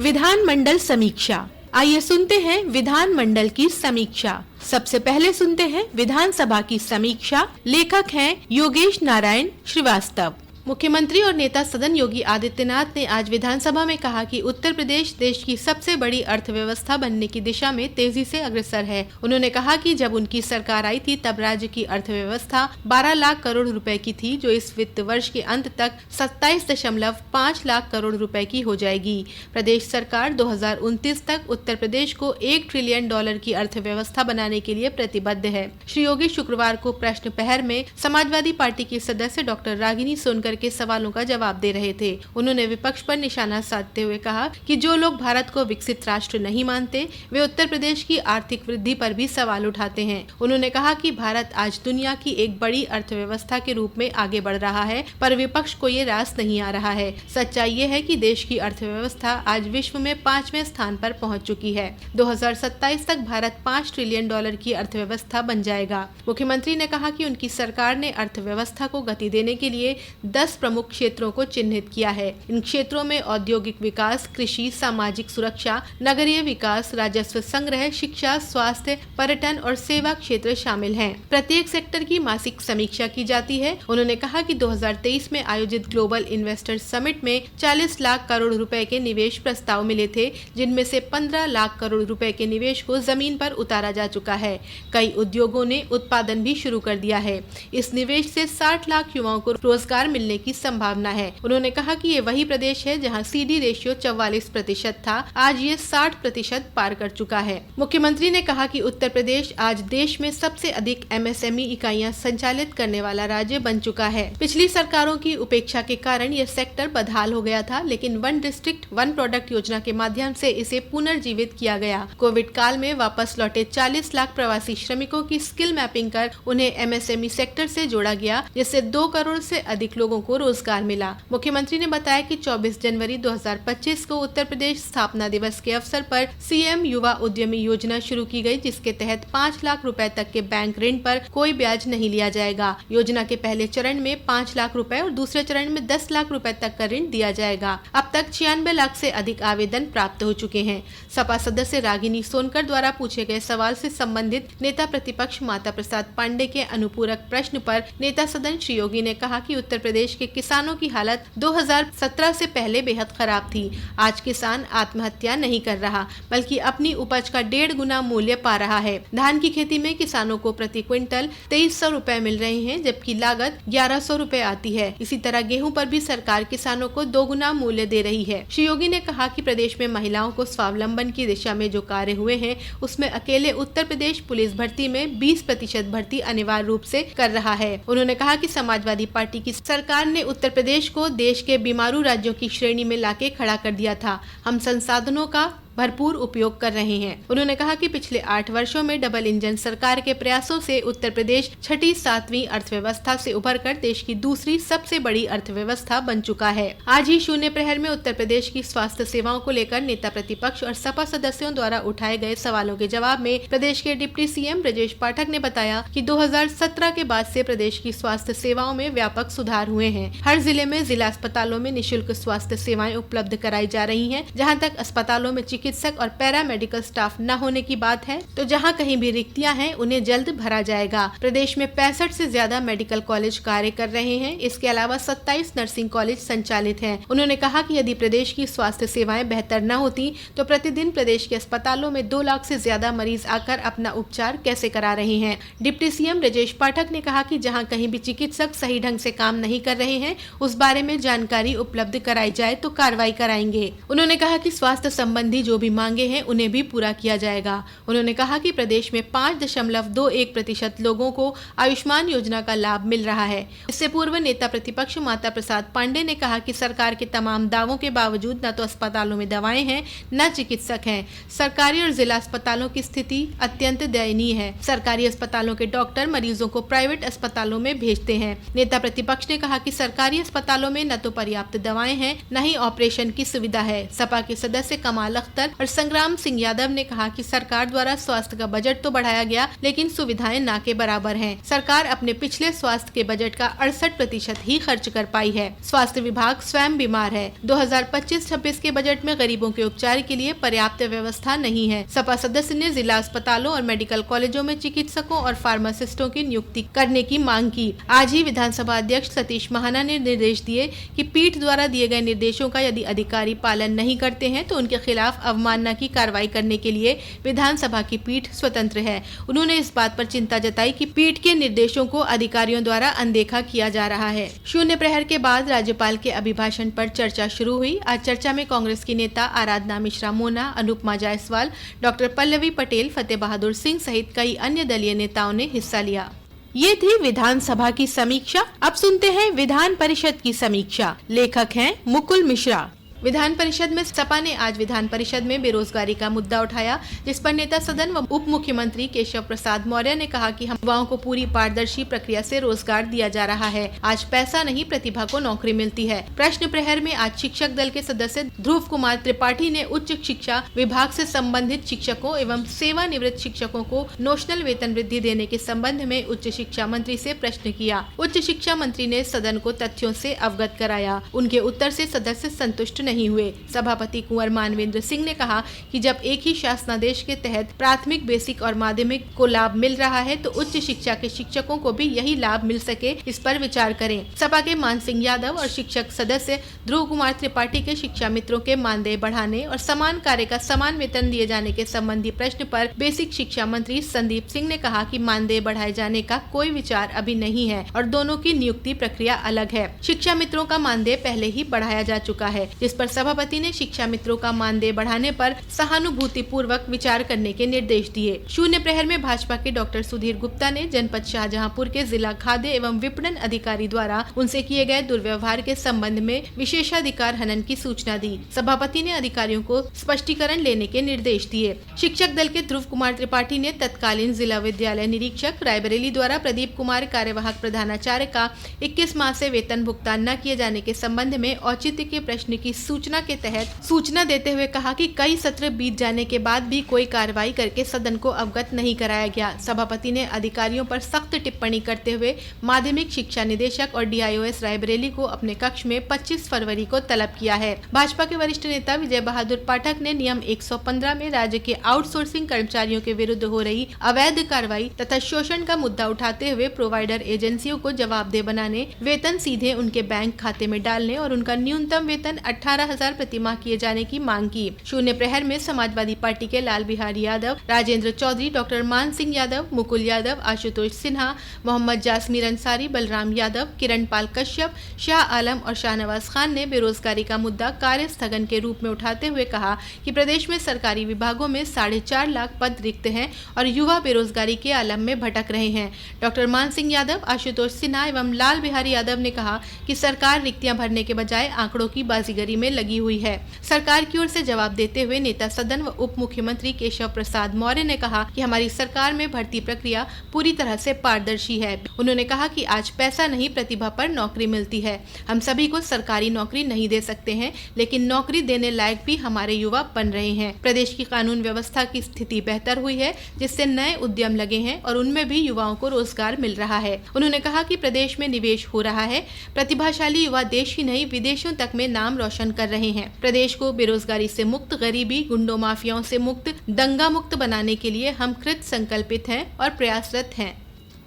विधानमंडल समीक्षा। आइए सुनते हैं विधानमंडल की समीक्षा। सबसे पहले सुनते हैं विधानसभा की समीक्षा। लेखक हैं योगेश नारायण श्रीवास्तव। मुख्यमंत्री और नेता सदन योगी आदित्यनाथ ने आज विधानसभा में कहा कि उत्तर प्रदेश देश की सबसे बड़ी अर्थव्यवस्था बनने की दिशा में तेजी से अग्रसर है। उन्होंने कहा कि जब उनकी सरकार आई थी तब राज्य की अर्थव्यवस्था 12 लाख करोड़ रुपए की थी, जो इस वित्त वर्ष के अंत तक 27.5 लाख करोड़ रुपए की हो जाएगी। प्रदेश सरकार 2029 तक उत्तर प्रदेश को $1 ट्रिलियन की अर्थव्यवस्था बनाने के लिए प्रतिबद्ध है। श्री योगी शुक्रवार को प्रश्न प्रहर में समाजवादी पार्टी के सदस्य डॉक्टर रागिनी सोनकर के सवालों का जवाब दे रहे थे। उन्होंने विपक्ष पर निशाना साधते हुए कहा कि जो लोग भारत को विकसित राष्ट्र नहीं मानते, वे उत्तर प्रदेश की आर्थिक वृद्धि पर भी सवाल उठाते हैं। उन्होंने कहा कि भारत आज दुनिया की एक बड़ी अर्थव्यवस्था के रूप में आगे बढ़ रहा है, पर विपक्ष को ये रास नहीं आ रहा है। सच्चाई ये है कि देश की अर्थव्यवस्था आज विश्व में 5वें स्थान पर पहुंच चुकी है। 2027 तक भारत $5 ट्रिलियन की अर्थव्यवस्था बन जाएगा। मुख्यमंत्री ने कहा कि उनकी सरकार ने अर्थव्यवस्था को गति देने के लिए 10 प्रमुख क्षेत्रों को चिन्हित किया है। इन क्षेत्रों में औद्योगिक विकास, कृषि, सामाजिक सुरक्षा, नगरीय विकास, राजस्व संग्रह, शिक्षा, स्वास्थ्य, पर्यटन और सेवा क्षेत्र शामिल हैं। प्रत्येक सेक्टर की मासिक समीक्षा की जाती है। उन्होंने कहा कि 2023 में आयोजित ग्लोबल इन्वेस्टर्स समिट में 40 लाख करोड़ रुपए के निवेश प्रस्ताव मिले थे, जिनमें से 15 लाख करोड़ रुपए के निवेश को जमीन पर उतारा जा चुका है। कई उद्योगों ने उत्पादन भी शुरू कर दिया है। इस निवेश से 60 लाख युवाओं को रोजगार मिलने की संभावना है। उन्होंने कहा कि ये वही प्रदेश है जहां CD रेशियो 44% था, आज ये 60% पार कर चुका है। मुख्यमंत्री ने कहा कि उत्तर प्रदेश आज देश में सबसे अधिक MSME इकाइयां संचालित करने वाला राज्य बन चुका है। पिछली सरकारों की उपेक्षा के कारण यह सेक्टर बदहाल हो गया था, लेकिन वन डिस्ट्रिक्ट वन प्रोडक्ट योजना के माध्यम से इसे पुनर्जीवित किया गया। कोविड काल में वापस लौटे 40 लाख प्रवासी श्रमिकों की स्किल मैपिंग कर उन्हें MSME सेक्टर से जोड़ा गया, जिससे 2 करोड़ से अधिक लोगों को रोजगार मिला। मुख्यमंत्री ने बताया कि 24 जनवरी 2025 को उत्तर प्रदेश स्थापना दिवस के अवसर पर CM युवा उद्यमी योजना शुरू की गई, जिसके तहत 5 लाख रुपए तक के बैंक ऋण पर कोई ब्याज नहीं लिया जाएगा। योजना के पहले चरण में 5 लाख रुपए और दूसरे चरण में 10 लाख रुपए तक का ऋण दिया जाएगा। अब तक 96 लाख से अधिक आवेदन प्राप्त हो चुके हैं। सपा सदस्य रागिनी सोनकर द्वारा पूछे गए सवाल से संबंधित नेता प्रतिपक्ष माता प्रसाद पांडे के अनुपूरक प्रश्न पर नेता सदन श्री योगी ने कहा कि उत्तर प्रदेश के किसानों की हालत 2017 से पहले बेहद खराब थी। आज किसान आत्महत्या नहीं कर रहा, बल्कि अपनी उपज का 1.5 गुना मूल्य पा रहा है। धान की खेती में किसानों को प्रति क्विंटल 2300 रुपए मिल रहे हैं, जबकि लागत 1100 रुपए आती है। इसी तरह गेहूं पर भी सरकार किसानों को 2 गुना मूल्य दे रही है। श्री योगी ने कहा कि प्रदेश में महिलाओं को स्वावलंबन की दिशा में जो कार्य हुए हैं, उसमें अकेले उत्तर प्रदेश पुलिस भर्ती में 20% भर्ती अनिवार्य रूप से कर रहा है। उन्होंने कहा कि समाजवादी पार्टी की सरकार ने उत्तर प्रदेश को देश के बीमारू राज्यों की श्रेणी में लाके खड़ा कर दिया था। हम संसाधनों का भरपूर उपयोग कर रहे हैं। उन्होंने कहा कि पिछले 8 वर्षों में डबल इंजन सरकार के प्रयासों से उत्तर प्रदेश 6ठी 7वीं अर्थव्यवस्था से उभरकर देश की दूसरी सबसे बड़ी अर्थव्यवस्था बन चुका है। आज ही शून्य प्रहर में उत्तर प्रदेश की स्वास्थ्य सेवाओं को लेकर नेता प्रतिपक्ष और सपा सदस्यों द्वारा उठाए गए सवालों के जवाब में प्रदेश के डिप्टी CM ब्रजेश पाठक ने बताया कि 2017 के बाद से प्रदेश की स्वास्थ्य सेवाओं में व्यापक सुधार हुए हैं। हर जिले में जिला अस्पतालों में निःशुल्क स्वास्थ्य सेवाएं उपलब्ध कराई जा रही है। जहाँ तक अस्पतालों में चिकित्सक और पैरा मेडिकल स्टाफ न होने की बात है, तो जहां कहीं भी रिक्तियां हैं उन्हें जल्द भरा जाएगा। प्रदेश में 65 से ज्यादा मेडिकल कॉलेज कार्य कर रहे हैं। इसके अलावा 27 नर्सिंग कॉलेज संचालित हैं। उन्होंने कहा कि यदि प्रदेश की स्वास्थ्य सेवाएं बेहतर न होती तो प्रतिदिन प्रदेश के अस्पतालों में 2 लाख से ज्यादा मरीज आकर अपना उपचार कैसे करा रहे हैं। डिप्टी CM ब्रजेश पाठक ने कहा कि जहाँ कहीं भी चिकित्सक सही ढंग से काम नहीं कर रहे हैं, उस बारे में जानकारी उपलब्ध कराई जाए तो कार्रवाई कराएंगे। उन्होंने कहा कि स्वास्थ्य संबंधी जो भी मांगे हैं उन्हें भी पूरा किया जाएगा। उन्होंने कहा कि प्रदेश में 5.21% लोगों को आयुष्मान योजना का लाभ मिल रहा है। इससे पूर्व नेता प्रतिपक्ष माता प्रसाद पांडे ने कहा कि सरकार के तमाम दावों के बावजूद न तो अस्पतालों में दवाएं हैं, न चिकित्सक हैं। सरकारी और जिला अस्पतालों की स्थिति अत्यंत दयनीय है। सरकारी अस्पतालों के डॉक्टर मरीजों को प्राइवेट अस्पतालों में भेजते हैं। नेता प्रतिपक्ष ने कहा कि सरकारी अस्पतालों में न तो पर्याप्त दवाएं हैं, न ही ऑपरेशन की सुविधा है। सपा के सदस्य कमाल अख्तर श्रीवास्तव और संग्राम सिंह यादव ने कहा कि सरकार द्वारा स्वास्थ्य का बजट तो बढ़ाया गया, लेकिन सुविधाएं ना के बराबर हैं। सरकार अपने पिछले स्वास्थ्य के बजट का 68% ही खर्च कर पाई है। स्वास्थ्य विभाग स्वयं बीमार है। 2025-26 के बजट में गरीबों के उपचार के लिए पर्याप्त व्यवस्था नहीं है। सपा सदस्य ने जिला अस्पतालों और मेडिकल कॉलेजों में चिकित्सकों और फार्मासिस्टों की नियुक्ति करने की मांग की। आज ही विधानसभा अध्यक्ष सतीश महाना ने निर्देश दिए कि पीठ द्वारा दिए गए निर्देशों का यदि अधिकारी पालन नहीं करते हैं तो उनके खिलाफ अवमानना की कार्रवाई करने के लिए विधानसभा की पीठ स्वतंत्र है। उन्होंने इस बात पर चिंता जताई कि पीठ के निर्देशों को अधिकारियों द्वारा अनदेखा किया जा रहा है। शून्य प्रहर के बाद राज्यपाल के अभिभाषण पर चर्चा शुरू हुई। आज चर्चा में कांग्रेस की नेता आराधना मिश्रा मोना, अनुपमा जायसवाल, डॉक्टर पल्लवी पटेल, फतेह बहादुर सिंह सहित कई अन्य दलीय नेताओं ने हिस्सा लिया। ये थी विधानसभा की समीक्षा। अब सुनते हैं विधान परिषद की समीक्षा। लेखक हैं मुकुल मिश्रा। विधान परिषद में सपा ने आज विधान परिषद में बेरोजगारी का मुद्दा उठाया, जिस पर नेता सदन व उप मुख्यमंत्री केशव प्रसाद मौर्य ने कहा कि हम युवाओं को पूरी पारदर्शी प्रक्रिया से रोजगार दिया जा रहा है। आज पैसा नहीं, प्रतिभा को नौकरी मिलती है। प्रश्न प्रहर में आज शिक्षक दल के सदस्य ध्रुव कुमार त्रिपाठी ने उच्च शिक्षा विभाग से संबंधित शिक्षकों एवं सेवानिवृत्त शिक्षकों को नोशनल वेतन वृद्धि देने के संबंध में उच्च शिक्षा मंत्री से प्रश्न किया। उच्च शिक्षा मंत्री ने सदन को तथ्यों से अवगत कराया। उनके उत्तर से सदस्य संतुष्ट नहीं हुए। सभापति कुंवर मानवेंद्र सिंह ने कहा कि जब एक ही शासनादेश के तहत प्राथमिक, बेसिक और माध्यमिक को लाभ मिल रहा है तो उच्च शिक्षा के शिक्षकों को भी यही लाभ मिल सके, इस पर विचार करें। सपा के मान सिंह यादव और शिक्षक सदस्य ध्रुव कुमार त्रिपाठी के शिक्षा मित्रों के मानदेय बढ़ाने और समान कार्य का समान वेतन दिए जाने के संबंधी प्रश्न पर बेसिक शिक्षा मंत्री संदीप सिंह ने कहा कि मानदेय बढ़ाए जाने का कोई विचार अभी नहीं है और दोनों की नियुक्ति प्रक्रिया अलग है। शिक्षा मित्रों का मानदेय पहले ही बढ़ाया जा चुका है, जिस पर सभापति ने शिक्षा मित्रों का मानदेय बढ़ाने पर सहानुभूति पूर्वक विचार करने के निर्देश दिए। शून्य प्रहर में भाजपा के डॉक्टर सुधीर गुप्ता ने जनपद शाहजहांपुर के जिला खाद्य एवं विपणन अधिकारी द्वारा उनसे किए गए दुर्व्यवहार के संबंध में विशेषाधिकार हनन की सूचना दी। सभापति ने अधिकारियों को स्पष्टीकरण लेने के निर्देश दिए। शिक्षक दल के ध्रुव कुमार त्रिपाठी ने तत्कालीन जिला विद्यालय निरीक्षक रायबरेली द्वारा प्रदीप कुमार कार्यवाहक प्रधानाचार्य का 21 माह से वेतन भुगतान न किए जाने के संबंध में औचित्य के प्रश्न की सूचना के तहत सूचना देते हुए कहा कि कई सत्र बीत जाने के बाद भी कोई कार्रवाई करके सदन को अवगत नहीं कराया गया। सभापति ने अधिकारियों पर सख्त टिप्पणी करते हुए माध्यमिक शिक्षा निदेशक और DIOS रायबरेली को अपने कक्ष में 25 फरवरी को तलब किया है। भाजपा के वरिष्ठ नेता विजय बहादुर पाठक ने नियम 115 में राज्य के आउटसोर्सिंग कर्मचारियों के विरुद्ध हो रही अवैध कार्रवाई तथा शोषण का मुद्दा उठाते हुए प्रोवाइडर एजेंसियों को जवाबदेह बनाने, वेतन सीधे उनके बैंक खाते में डालने और उनका न्यूनतम वेतन 18,000 प्रतिमाह किए जाने की मांग की। शून्य प्रहर में समाजवादी पार्टी के लाल बिहारी यादव, राजेंद्र चौधरी, डॉक्टर मान सिंह यादव, मुकुल यादव, आशुतोष सिन्हा, मोहम्मद जासमीर अंसारी, बलराम यादव, किरण पाल कश्यप, शाह आलम और शाहनवाज खान ने बेरोजगारी का मुद्दा कार्य स्थगन के रूप में उठाते हुए कहा कि प्रदेश में सरकारी विभागों में 4.5 लाख पद रिक्त हैं और युवा बेरोजगारी के आलम में भटक रहे हैं। डॉक्टर मान सिंह यादव, आशुतोष सिन्हा एवं लाल बिहारी यादव ने कहा कि सरकार रिक्तियां भरने के बजाय आंकड़ों की बाजीगरी में लगी हुई है। सरकार की ओर से जवाब देते हुए नेता सदन व उप मुख्यमंत्री केशव प्रसाद मौर्य ने कहा कि हमारी सरकार में भर्ती प्रक्रिया पूरी तरह से पारदर्शी है। उन्होंने कहा कि आज पैसा नहीं, प्रतिभा पर नौकरी मिलती है। हम सभी को सरकारी नौकरी नहीं दे सकते हैं, लेकिन नौकरी देने लायक भी हमारे युवा बन रहे हैं। प्रदेश की कानून व्यवस्था की स्थिति बेहतर हुई है, जिससे नए उद्यम लगे हैं और उनमें भी युवाओं को रोजगार मिल रहा है। उन्होंने कहा कि प्रदेश में निवेश हो रहा है। प्रतिभाशाली युवा देश ही नहीं विदेशों तक में नाम रोशन कर रहे हैं। प्रदेश को बेरोजगारी से मुक्त, गरीबी, गुंडों माफियाओं से मुक्त, दंगा मुक्त बनाने के लिए हम कृत संकल्पित हैं और प्रयासरत हैं।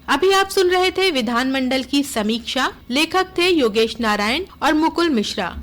अभी आप सुन रहे थे विधानमंडल की समीक्षा। लेखक थे योगेश नारायण और मुकुल मिश्रा।